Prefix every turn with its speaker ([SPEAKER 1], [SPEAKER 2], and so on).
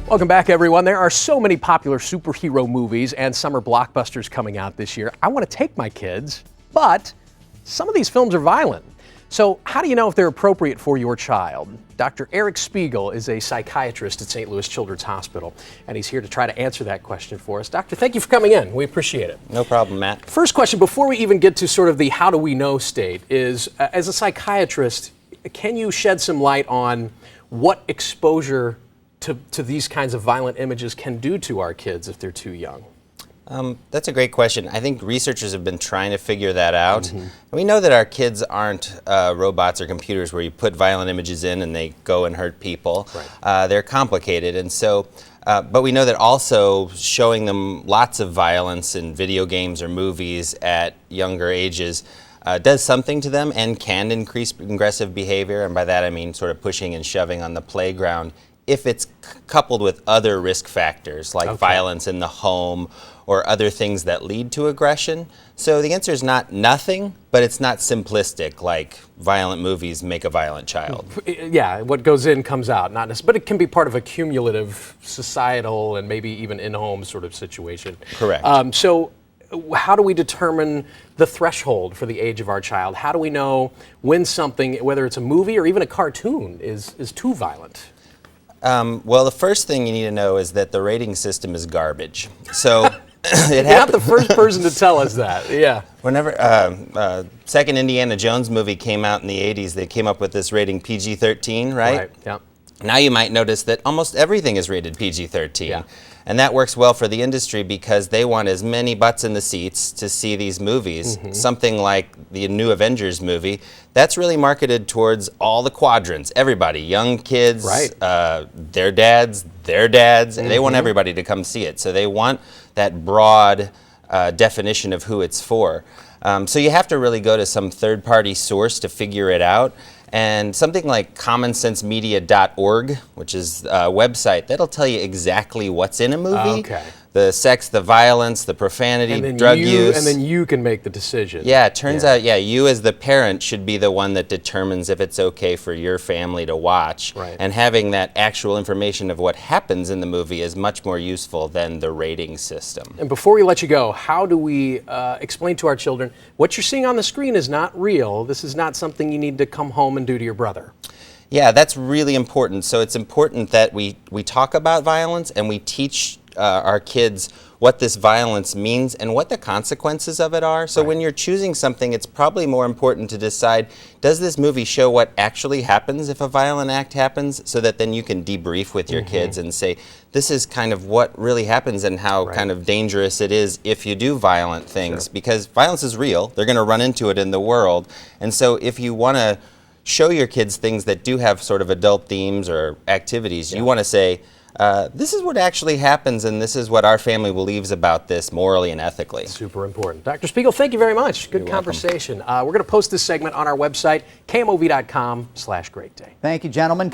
[SPEAKER 1] Welcome back, everyone. There are so many popular superhero movies and summer blockbusters coming out this year. I want to take my kids, but some of these films are violent. So how do you know if they're appropriate for your child? Dr. Eric Spiegel is a psychiatrist at St. Louis Children's Hospital, and he's here to try to answer that question for us. Doctor, thank you for coming in. We appreciate it.
[SPEAKER 2] No problem, Matt.
[SPEAKER 1] First question, before we even get to sort of the how do we know state, is as a psychiatrist, can you shed some light on what exposure to these kinds of violent images can do to our kids if they're too young?
[SPEAKER 2] That's a great question. I think researchers have been trying to figure that out. We know that our kids aren't robots or computers where you put violent images in and they go and hurt people.
[SPEAKER 1] Right.
[SPEAKER 2] They're complicated, and so, but we know that also showing them lots of violence in video games or movies at younger ages does something to them and can increase aggressive behavior, and by that I mean sort of pushing and shoving on the playground if it's coupled with other risk factors like violence in the home or other things that lead to aggression. So the answer is not nothing, but it's not simplistic like violent movies make a violent child.
[SPEAKER 1] Yeah, what goes in comes out, not necessarily, but it can be part of a cumulative societal and maybe even in-home sort of situation.
[SPEAKER 2] Correct.
[SPEAKER 1] So how do we determine the threshold for the age of our child? How do we know when something, whether it's a movie or even a cartoon, is too violent?
[SPEAKER 2] Well, the first thing you need to know is that the rating system is garbage. So
[SPEAKER 1] You're not the first person to tell us that. Yeah.
[SPEAKER 2] Whenever second Indiana Jones movie came out in the 80s, they came up with this rating PG-13, right?
[SPEAKER 1] Right. Yeah.
[SPEAKER 2] Now you might notice that almost everything is rated PG-13.
[SPEAKER 1] Yeah.
[SPEAKER 2] And that works well for the industry because they want as many butts in the seats to see these movies. Something like the new Avengers movie, that's really marketed towards all the quadrants, everybody, young kids, their dads, and they want everybody to come see it. So they want that broad definition of who it's for. So you have to really go to some third-party source to figure it out. And something like commonsensemedia.org, which is a website, that'll tell you exactly what's in a movie. The sex, the violence, the profanity, drug use.
[SPEAKER 1] And then you can make the decision.
[SPEAKER 2] Yeah, it turns out, you as the parent should be the one that determines if it's okay for your family to watch.
[SPEAKER 1] Right.
[SPEAKER 2] And having that actual information of what happens in the movie is much more useful than the rating system.
[SPEAKER 1] And before we let you go, how do we explain to our children, what you're seeing on the screen is not real. This is not something you need to come home and do to your brother.
[SPEAKER 2] Yeah, that's really important. So it's important that we talk about violence and we teach our kids what this violence means and what the consequences of it are. So when you're choosing something, it's probably more important to decide, does this movie show what actually happens if a violent act happens, so that then you can debrief with your kids and say, this is kind of what really happens and how kind of dangerous it is if you do violent things, because violence is real. They're going to run into it in the world. And so if you want to show your kids things that do have sort of adult themes or activities, you want to say, this is what actually happens, and this is what our family believes about this morally and ethically.
[SPEAKER 1] Super important. Dr. Spiegel, thank you very much. Good conversation. We're going to post this segment on our website, kmov.com/greatday.
[SPEAKER 3] Thank you, gentlemen.